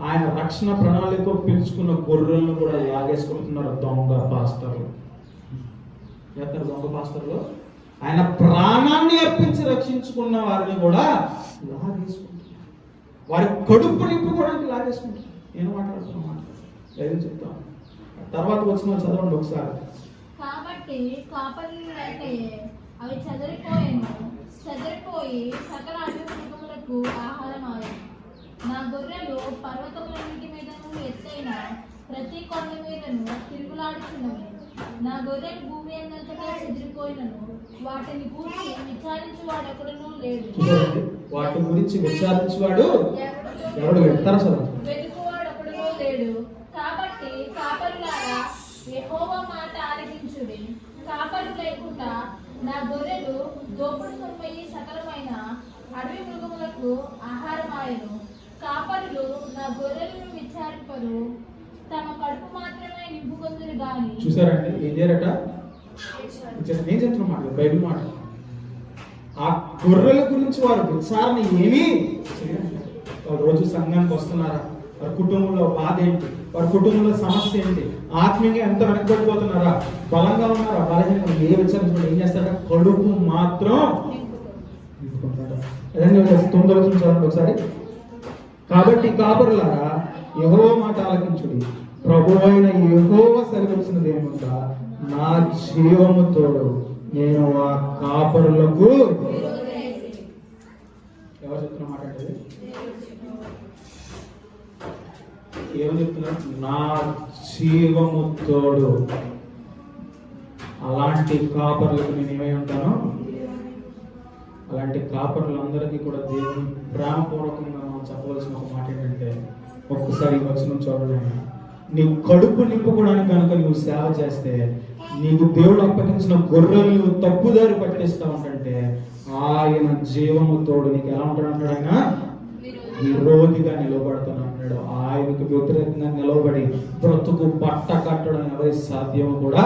ఆయన రక్షణ ప్రణాళిక పిలుచుకున్న గొర్రెలను కూడా లాగేసుకుంటున్నారు దొంగ పాస్టర్లు. ఆయన ప్రాణాన్ని అర్పించి రక్షించుకున్న వారిని కూడా లాగేసుకుంటున్నారు, వారి కడుపు నింపుకోవడానికి లాగేసుకుంటున్నారు. నేను మాట్లాడుతున్నా ఏదో చెప్తాను, తర్వాత వచ్చిన చదవండి ఒకసారి. కాబట్టి కాపరులు లేకయే అవి చెదరిపోయి సకల అడవి మృగములకు ఆహారమాయెను. నా గొర్రెలు పర్వతములన్నిటి మీదను ఎత్తైన ప్రతి కొండ మీదను తిరుగులాడుచున్నవి. నా గొర్రెలు భూమి అందంతటా చెదిరిపోయినను వాటిని గూర్చి విచారించువాడెక్కడనూ లేడు. వాటి గురించి విచారించువాడు ఎవడు? వెతుకువాడెక్కడనూ లేడు. కాబట్టి కాపరులారా యెహోవా మాట ఆలకించుడి. కాపరు లేకుండా నా గొర్రెలు దోపుడు సొమ్మయి సకలమైన అడవి మృగములకు ఆహారమాయను. కాపరులు నా గొర్రెలను విచారింపరు, తమ కడుపు మాత్రమే నింపుకొందురు గాని. చూసారండి ఏం చేయరట? నేను చెప్తున్న మాట బైబిల్ మాట. ఆ గొర్రెల గురించి వారు విచారణ ఏమీ చేయరు. వాళ్ళు రోజు సంఘానికి వస్తున్నారా? వారి కుటుంబంలో బాధ ఏంటి? వారి కుటుంబంలో సమస్య ఏంటి? ఆత్మీయంగా ఎంత వెనకబడిపోతున్నారా? బలంగా ఉన్నారా? బలహీనంగా ఏ విచారించుకుంటే ఏం చేస్తారా? కడుపు మాత్రం నింపుకుంటారా? అదే 9వ వచనం చదవండి ఒకసారి. కాబట్టి కాపరులారా, యెహోవా మాట ఆలకించుడి. ప్రభువైన యెహోవా సెలవిచ్చినది ఏమనగా, నా జీవము తోడు నేను ఆ కాపరులకు. ఎవరు చెప్తున్న మాట అంటే ఏమని చెప్తున్నారు? నా జీవము తోడు. అలాంటి కాపరులకు నేను ఏమై ఉంటాను? అలాంటి కాపరులందరికీ కూడా దేవుని ప్రేమపూర్వకంగా మనం చెప్పవలసిన ఒక మాట ఏంటంటే, ఒక్కసారి వచనం చూడండి. నీవు కడుపు నింపుకోవడానికి కనుక నువ్వు సేవ చేస్తే, నీకు దేవుడు అప్పగించిన గొర్రెలు నువ్వు తప్పుదారి పట్టిస్తా ఉంటే, ఆయన జీవము తోడు నీకు ఎలా ఉంటాడు అంటాడు? ఆయన విరోధిగా నిలబడతాను అంటాడు. ఆయనకు వ్యతిరేకంగా నిలబడి బ్రతుకు బట్ట కట్టడం ఎవరి సాధ్యం కూడా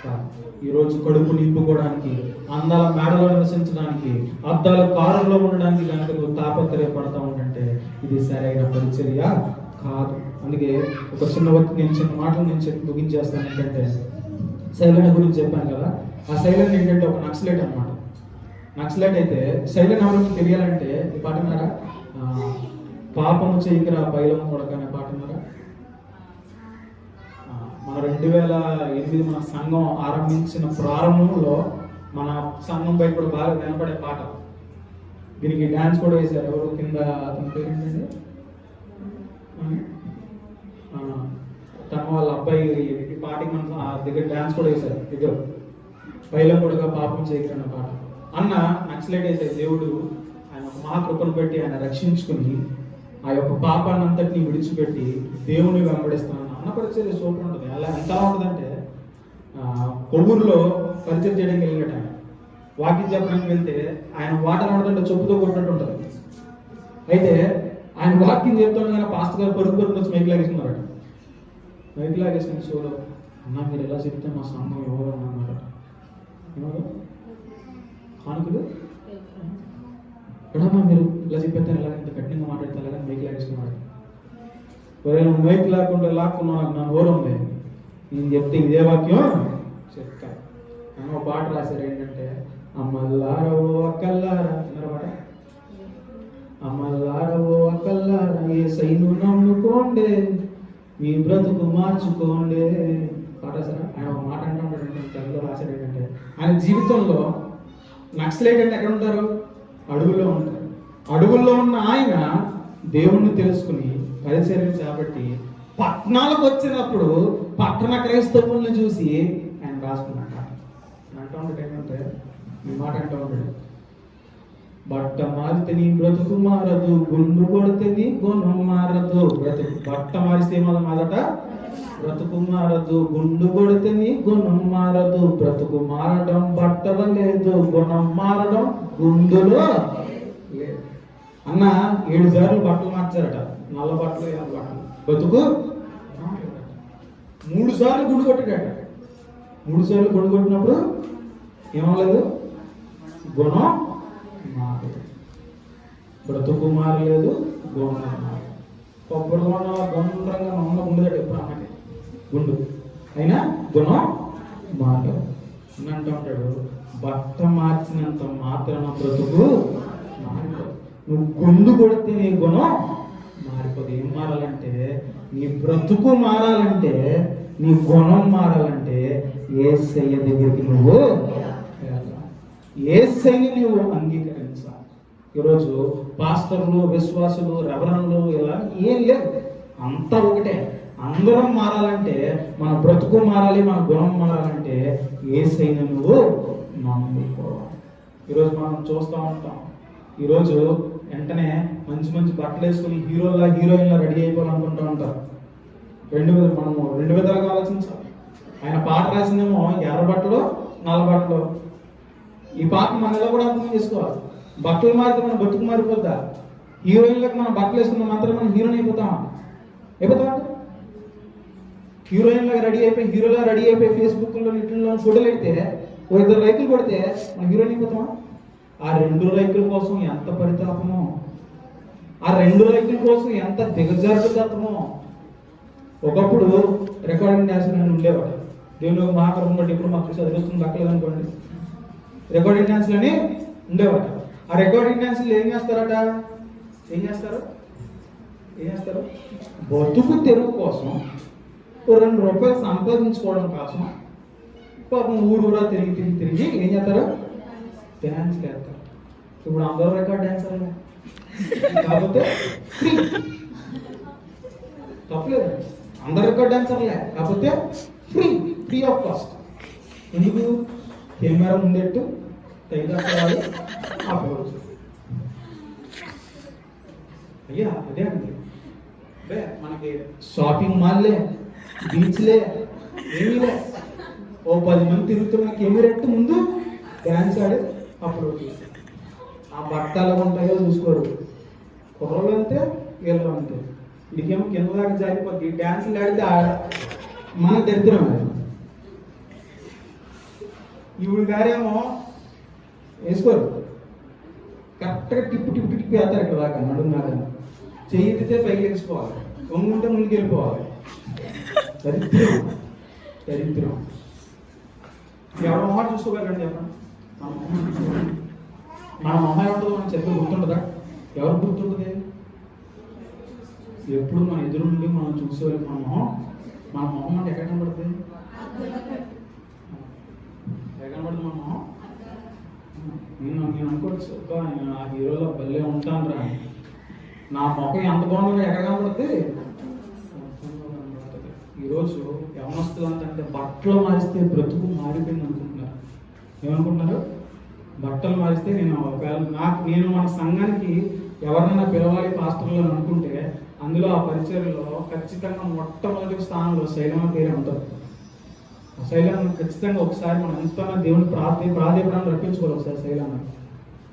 కాదు. ఈరోజు కడుపు నింపుకోవడానికి, అందాల మేడలో నివసించడానికి, అద్దాల కారులో ఉండడానికి కనుక నువ్వు తాపత్రయపడతా ఉంటే ఇది సరైన పరిచర్య కాదు. అందుకే ఒక చిన్న మాటలు నేను చెప్పి ముగించేస్తాను. ఏంటంటే, సైలెంట్ గురించి చెప్పాను కదా. ఆ సైలెంట్ ఏంటంటే ఒక నక్సలైట్ అన్నమాట. నక్సలైట్ అయితే సైలెంట్ ఎవరికి తెలియాలంటే ఈ పాట ఉన్నారా? పాపము చేయకరా బయలము కొడక అనే పాట ఉన్నారా? మన 2008 మన సంఘం ఆరంభించిన ప్రారంభంలో మన సంఘం బయట కూడా బాగా వినపడే పాట. దీనికి డాన్స్ కూడా వేశారు. ఎవరు కింద అతని పేరు ఏంటండి? తన వాళ్ళ అబ్బాయి ఈ పాటకి మన దగ్గర డాన్స్ కూడా వేశారు. దగ్గర బయలం కూడా పాపం చేయకరన్న పాట. అన్న నక్సలైట్ అయితే దేవుడు ఆయన ఒక మహాకృపను పెట్టి ఆయన రక్షించుకుని ఆ యొక్క పాపాన్ని అంతటిని విడిచిపెట్టి దేవుని వెంబడిస్తాను. అన్న పరిచయం సూపర్ ఉంటుంది. అలా ఎంతలా ఉంటుందంటే, కొవ్వూరులో పరిచయం చేయడానికి వెళ్ళినట్టు ఆయన వాకింగ్ చెప్పడానికి వెళ్తే ఆయన వాటర్ ఆడుతుంటే చెప్పుతో కొట్టినట్టు ఉంటుంది. అయితే ఆయన వాకింగ్ చెప్తుండగానే పాస్టర్ గారు పరుగు వచ్చి మైక్ లాగేసుకున్నారట. మైక్ లాగేసిన షోలో, అన్న మీరు ఎలా చెప్తే మా సంఘం ఎవరు అన్నారట. ఎవరు కానుకలు ఎడమ్మా మీరు ఇలా చెప్పేస్తే ఎలా ఇంత కఠినంగా మాట్లాడితే అలాగే మైక్ లాగేసుకున్నాడు. ఎవరైనా మైక్ లాక్కుండా లాక్కున్నాను నా ఓరం ఉంది, నేను చెప్తే ఇదే వాక్యం చెప్తా. ఒక పాట రాశారు ఏంటంటే, అమ్మల్లారవో అక్కల్లారా అన్నమాట. అమ్మల్లారవో అక్కల్లారా యేసయ్యను నమ్ముకోండి, మీ బ్రతుకు మార్చుకోండి పాట రాశారా. ఆయన ఒక మాట అంటూ ఉంటాడు, తెలుగులో రాశాడు ఏంటంటే, ఆయన జీవితంలో నక్సలైట్ అంటే ఎక్కడ ఉంటారు? అడవుల్లో ఉంటారు. అడవుల్లో ఉన్న ఆయన దేవుణ్ణి తెలుసుకుని పరిచర్య చేపట్టి పట్టణాలకు వచ్చినప్పుడు పట్టణ క్రైస్తవుల్ని చూసి ఆయన రాసుకున్నాడు. అంటూ ఉంటాడు ఏంటంటే, ఈ మాట అంటూ ఉంటాడు, బట్ట మారితే నీ బ్రతుకు మారదు, గుండు కొడితే నీ గుణం మారదు. బ్రతుకు బట్ట మారిస్తే మొదట బ్రతుకు మారదు, గుండు కొడితే నీ గుణం మారదు. బ్రతుకు మారడం బట్టలో లేదు, గుణం మారడం గుండులో లేదు. అన్న 7 సార్లు బట్టలు మార్చారట. నల్ల బట్టలు, ఎర్ర బట్టలు. బ్రతుకు 3 సార్లు గుండు కొట్టాడట. 3 సార్లు గుండు కొట్టినప్పుడు ఏమలేదు, గుణం మారలేదు. బ్రతుకు మారలేదు, గుణం మారలేదు. కొబ్బరి గుండ్రంగా ఉన్న ఉండేదట ఎప్పుడు అన్నకి గుండు, అయినా గుణం మారలేదు అని అంటూ ఉంటాడు. బట్ట మార్చినంత మాత్రాన బ్రతుకు మారిపోదు. నువ్వు గుండు కొడితే నీ గుణం మారిపోదు. ఏం మారాలంటే, నీ బ్రతుకు మారాలంటే, నీ గుణం మారాలంటే యేసయ్య దగ్గరికి నువ్వు యేసయ్యని నువ్వు అంగీకరించాలి. ఈరోజు పాస్టర్లు, విశ్వాసులు, రెవరెండ్లు ఇలా ఏం లేదు, అంతా ఒకటే. అందరం మారాలంటే, మన బ్రతుకు మారాలి, మన గుణం మారాలంటే యేసయ్యని నువ్వు నమ్ముకోవాలి. ఈరోజు మనం చూస్తూ ఉంటాం, ఈరోజు వెంటనే మంచి మంచి బట్టలు వేసుకుని హీరోయిన్లా రెడీ అయిపోవాలనుకుంటూ ఉంటారు. మనము 2 విధాలుగా ఆలోచించాలి. ఆయన పాట రాసిందేమో ఎర్ర బట్టలు, నల్ల బట్టలు. ఈ పాట మనలో కూడా అర్థం చేసుకోవాలి. బట్టలు మారితే మన బతుకు మారిపోద్దా? హీరోయిన్లకు మనం బట్టలు వేసుకున్న మాత్రం మనం హీరోయిన్ అయిపోతామా? హీరోయిన్ లాగా రెడీ అయిపోయి, హీరోలా రెడీ అయిపోయి ఫేస్బుక్లో ఇట్లలో ఫోటోలు పెడితే 2 లైకులు కొడితే మనం హీరోయిన్ అయిపోతామా? ఆ 2 లైకుల కోసం ఎంత పరితాపమో, ఆ ఆ 2 లైకుల కోసం ఎంత దిగజారుతుందో. ఒకప్పుడు రికార్డింగ్ డ్యాన్స్ అని ఉండేవాడు. దేవుని మహాకరం బట్టి ఇప్పుడు మాకు చదివిస్తుంది దక్కలేదు అనుకోండి. రికార్డింగ్ డ్యాన్స్లని ఉండేవాడు. ఆ రికార్డింగ్ డ్యాన్స్లు ఏం చేస్తారట? ఏం చేస్తారు? బతుకు తెరువు కోసం, 2 రూపాయలు సంపాదించుకోవడం కోసం పాపం ఊరూరా తిరిగి ఏం చేస్తారు? డ్యాన్స్ చేస్తారు. ఇప్పుడు అందరూ రికార్డ్ డ్యాన్సర్లే, కాకపోతే ఫ్రీ. తప్పలేదు, అందరు రికార్డ్ డాన్సర్లే, కాకపోతే ఫ్రీ ఆఫ్ కాస్ట్. ఎందుకు? కెమెరా ముందెట్టు తైదాలి అప్పుడు. అయ్యా అదే అండి, అంటే మనకి షాపింగ్ మాల్లే, బీచ్లే ఏమీలే. ఓ 10 మంది తిరుగుతున్న కెమెరెట్టు ముందు డ్యాన్స్ ఆడి అప్లోడ్ చేసి ఆ బట్టలు ఉంటాయో చూసుకోరు. కుర్రలు అంతే, వీళ్ళు అంతే. ఇదికేమో కింద దాకా జారిపోద్ది. డ్యాన్సులు ఆడితే మన దరిద్రం అది. ఈవిడ గారేమో వేసుకోరు, కరెక్ట్గా టిప్పు వేస్తారు ఇక్కడ దాకా నడున్నాక. చెయ్యితే పైకి వేసుకోవాలి, వంగుంటే ముందుకు వెళ్ళిపోవాలి. దరిద్రం. ఎవరి మొహం చూసుకోగలండి? చెప్పండి. మన మొహం ఏముంటుందో మనం చెప్పి గుర్తుంటుందా? ఎవరు గుర్తుంటుంది? ఎప్పుడు మన ఎదురు నుండి మనం చూసేవాళ్ళు మన మొహం అంటే ఎక్కడ కనబడుతుంది? ఎక్కడ కనబడుతుంది మన మొహం? నేను అనుకోవచ్చు, ఆ హీరోలో భలే ఉంటాను రా, నా మొహం ఎంత బాగుందో ఎక్కడ కనబడుతుంది? ఈరోజు యవనస్తులు అంటే బట్టలు మారిస్తే బ్రతుకు మారిపోయింది అనుకుంటున్నారు. ఏమనుకుంటున్నారు? బట్టలు మారిస్తే నేను నేను మన సంఘానికి ఎవరైనా పిలవాలి పాస్టర్లు అని అనుకుంటే అందులో ఆ పరిచర్లో ఖచ్చితంగా మొట్టమొదటి స్థానంలో శైలమ్మ పేరే ఉంటుంది. శైలమ్మ ఖచ్చితంగా ఒకసారి మనం ఎంతైనా దేవుని ప్రాధేయపడాన్ని రప్పించుకోవాలి. ఒకసారి శైలమ్మ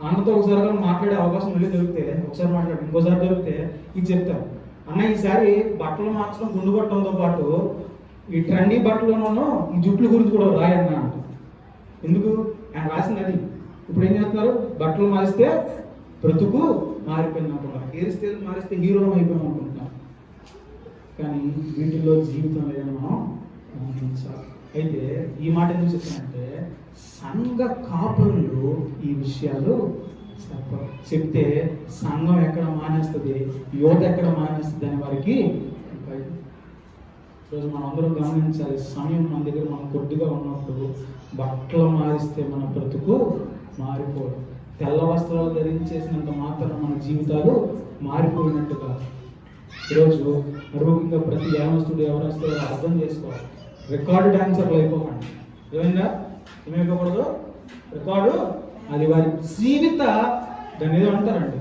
అన్నతో ఒకసారి మాట్లాడే అవకాశం మళ్ళీ దొరికితే, ఒకసారి మాట్లాడి ఇంకోసారి దొరికితే ఇది చెప్తాను, అన్న ఈసారి బట్టలు మార్చడం, గుండు కొట్టడంతో పాటు ఈ ట్రెండీ బట్టలోనూ ఈ జుట్లు గురించి కూడా రాయన్నా అంట. ఎందుకు? ఆయన రాసింది అది. ఇప్పుడు ఏం చేస్తున్నారు? బట్టలు మారిస్తే బ్రతుకు మారిపోయింది అనుకుంటున్నారు, హెయిర్ స్టైల్ మారిస్తే హీరో అయిపోయింది అనుకుంటున్నారు. కానీ వీటిల్లో జీవితం లేదని మనం గమనించాలి. అయితే ఈ మాట ఎందుకు చెప్తానంటే, సంఘ కాపురులు ఈ విషయాలు చెప్తే సంఘం ఎక్కడ మానేస్తుంది, యువత ఎక్కడ మానేస్తుంది అని వారికి ఈరోజు మనం అందరం గమనించాలి. సమయం మన దగ్గర మనం కొద్దిగా ఉన్నప్పుడు బట్టలు మారిస్తే మన బ్రతుకు మారిపోదు. తెల్ల వస్త్రాలు ధరించేసినంత మాత్రం మన జీవితాలు మారిపోయినట్టుగా ఈరోజు మరొకగా ప్రతి యవనస్తుడు అర్థం చేసుకోవాలి. రికార్డు డాన్సర్లు అయిపోకండి. ఏమైపోకూడదు? రికార్డు అది వారి జీవిత దాన్ని ఏదో అంటారండి,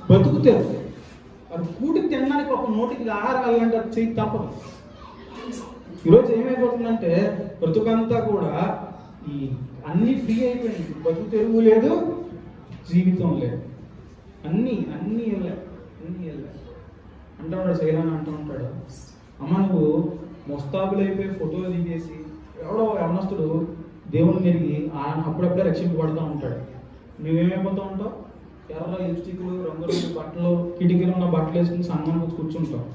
బతుకు తెరువు. వారు కూడి తినడానికి ఒక నోటికి ఆహారం వెళ్ళాలంటే అది చేయి తప్పదు. ఈరోజు ఏమైపోతుందంటే బ్రతుకంతా కూడా ఈ అన్ని ఫ్రీ అయిపోయింది. బతుకు తెరువు లేదు, జీవితం లేదు, అన్నీ వెళ్ళాయి. అంటాడు శైలాన్ని అంటూ ఉంటాడు, అమ్మ నువ్వు మొస్తాబులు అయిపోయి ఫోటోలు దిగేసి ఎవడో యవనస్తుడు దేవుని మెరిగి అప్పుడప్పుడే రక్షింపబడుతూ ఉంటాడు. నువ్వేమైపోతూ ఉంటావు? ఎర్ర లిప్స్టిక్లు, రంగురంగు బట్టలు, కిటికీలు ఉన్న బట్టలు వేసుకుని సంఘం కూర్చుంటావు.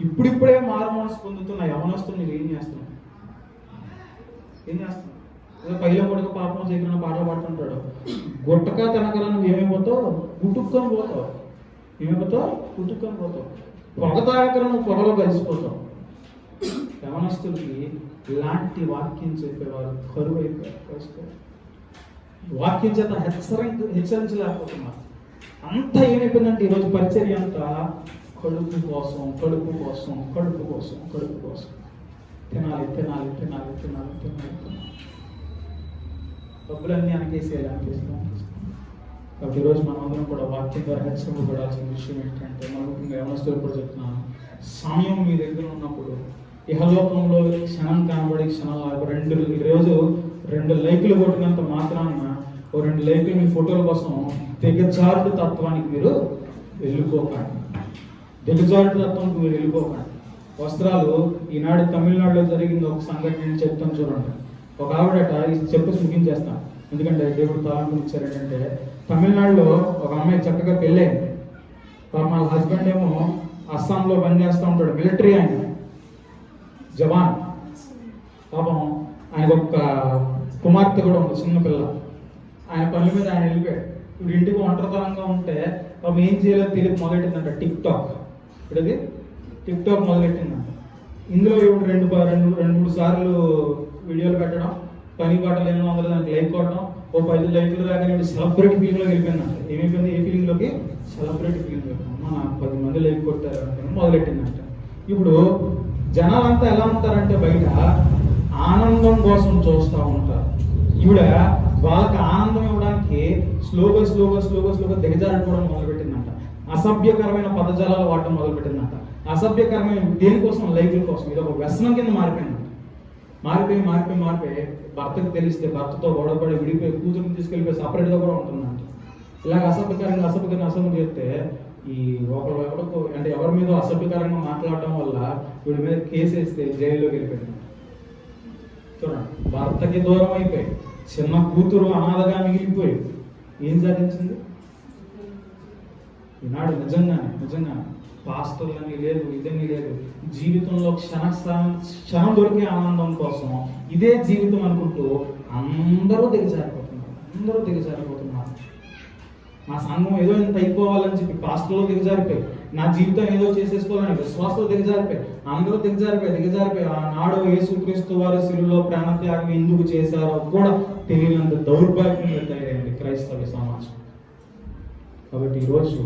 ఇప్పుడిప్పుడే మారు మనసు పొందుతున్న యవనస్తుడు నువ్వు ఏం చేస్తున్నావు? పైలో కొడుకు పాపం చేయకుండా పాటలు పాడుతుంటాడు. గుట్టక తనకల నువ్వు ఏమైపోతావు? గుట్టుక్కొని పోతావు. గుట్టుక్కొని పోతావు. పొగ తాగకర నువ్వు పొగలో కలిసిపోతావు. యవనస్తుడికి ఇలాంటి వాక్యం చెప్పేవారు కరువు అయిపోయారు. వాక్యం చేత హెచ్చరించలేకపోతున్నారు. అంతా ఏమైపోయిందంటే ఈరోజు పరిచర్య అంతా కడుపు కోసం తినాలి. డబ్బులన్నీ అనికేసేయాలి. కాబట్టి ఈరోజు మనందరం కూడా వాక్యం ద్వారా హెచ్చరింపబడాల్సిన విషయం ఏంటంటే, మనం యవనస్తులు కూడా చెప్తున్నాను, సమయం మీ దగ్గర ఉన్నప్పుడు ఇహలోకంలో క్షణం కనబడి ఈరోజు 2 లైకులు కొట్టినంత మాత్రాన 2 లైకులు మీ ఫోటోల కోసం దిగజారుడు తత్వానికి మీరు వెళ్ళిపోకండి. వస్త్రాలు ఈనాడు తమిళనాడులో జరిగింది ఒక సంఘటన నేను చెప్తాను చూడండి. ఒక ఆవిడట చెప్పేసి ముగించేస్తాను, ఎందుకంటే దేవుడు తలాంపులు ఇచ్చారు. ఏంటంటే తమిళనాడులో ఒక అమ్మాయి చక్కగా పెళ్ళైంది. మా హస్బెండ్ ఏమో అస్సాంలో పనిచేస్తూ ఉంటాడు, మిలిటరీ ఆయన, జవాన్. పాపం ఆయనకు ఒక కుమార్తె కూడా ఉంది, చిన్నపిల్ల. ఆయన పనుల మీద ఆయన వెళ్ళిపోయాడు. ఇప్పుడు ఇంటికి ఒంటరితనంగా ఉంటే పాపం ఏం చేయాలో తెలియదు, మొదలెట్టిందంట టిక్ టాక్. ఇప్పుడు అది టిక్ టాక్ మొదలెట్టిందంట. ఇందులో ఇప్పుడు రెండు మూడు సార్లు వీడియోలు పెట్టడం, పని పాటలు 800 దానికి లైక్ కొట్టడం, ఓ 10 లైక్లు రాగానే సెలబ్రిటీ ఫీలింగ్లోకి వెళ్ళిపోయిందంట. ఏమైపోయింది? ఏ ఫీలింగ్లోకి? Celebrity feeling. నాకు 10 మంది లైక్ కొట్టారు అంటే మొదలెట్టిందంట. ఇప్పుడు జనాలంతా ఎలా ఉంటారంటే బయట ఆనందం కోసం చూస్తూ ఉంటారు. ఈవిడ వాళ్ళకి ఆనందం ఇవ్వడానికి స్లోగా దిగజారిపోవడం మొదలుపెట్టిందంట. అసభ్యకరమైన పదజాలాలు వాడటం మొదలుపెట్టిందంట. అసభ్యకరమైన దేనికోసం? లైక్ల కోసం. ఇది ఒక వ్యసనం కింద మారిపోయిందంట. మారిపోయి భర్తకు తెలిస్తే భర్తతో గొడవపడి విడిపోయి కూతురుని తీసుకెళ్ళిపోయి సపరేట్గా కూడా ఉంటుందంట. ఇలాగ అసభ్యం చేస్తే ఈ ఒకరు అంటే ఎవరి మీద అసభ్యకరంగా మాట్లాడటం వల్ల వీడి మీద కేసు వేస్తే జైల్లోకి వెళ్ళిపోయింది. చూడండి, భర్తకి దూరం అయిపోయి చిన్న కూతురు అనాథగా మిగిలిపోయి ఏం సాధించింది ఈనాడు? నిజంగా పాస్టర్లని లేదు, ఇదని లేదు. జీవితంలో క్షణం దొరికే ఆనందం కోసం ఇదే జీవితం అనుకుంటూ అందరూ దిగజారిపోతున్నారు. నా సంఘం ఏదో ఇంత అయిపోవాలని చెప్పి పాస్టర్లో దిగజారిపోయి, నా జీవితం ఏదో చేసేసుకోవాలని విశ్వాసంలో దిగజారిపోయి, అందరూ దిగజారిపోయి ఆనాడు యేసుక్రీస్తు వారి శిలువలో ప్రాణత్యాగం ఎందుకు చేశారో కూడా తెలియనంత దౌర్భాగ్యంగా తయారైంది క్రైస్తవ సమాజం. కాబట్టి ఈరోజు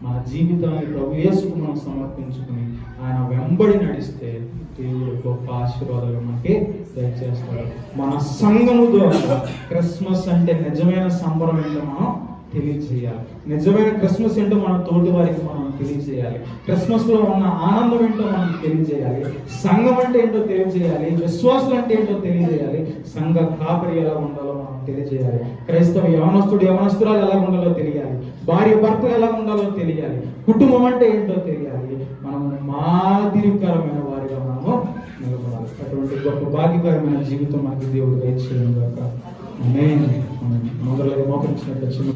మన జీవితాన్ని ప్రభు యేసుకు మనం సమర్పించుకుని ఆయన వెంబడి నడిస్తే దేవుడు గొప్ప ఆశీర్వాదాలు మనకి దయచేస్తాడు. మన సంఘము ద్వారా క్రిస్మస్ అంటే నిజమైన సంబరం ఏంటో మనం తెలియజేయాలి. నిజమైన క్రిస్మస్ ఏంటో మన తోటి వారికి మనం తెలియజేయాలి. క్రిస్మస్ లో ఉన్న ఆనందం ఏంటో మనం తెలియజేయాలి. సంఘం అంటే ఏంటో తెలియజేయాలి. విశ్వాసులు అంటే ఏంటో తెలియజేయాలి. సంఘ కాపరి ఎలా ఉండాలో మనం తెలియజేయాలి. క్రైస్తవ యవనస్తురాలు ఎలా ఉండాలో తెలియాలి. భార్య భర్తలు ఎలా ఉండాలో తెలియాలి. కుటుంబం అంటే ఏంటో తెలియాలి. మనం మాదిరికరమైన వారిగా మనము నిలబడాలి. అటువంటి గొప్ప భాగ్యకరమైన జీవితం మనకి దేవుడు దయచేయను గాక. ఆమేన్. మొదలగా మోకరించినట్టు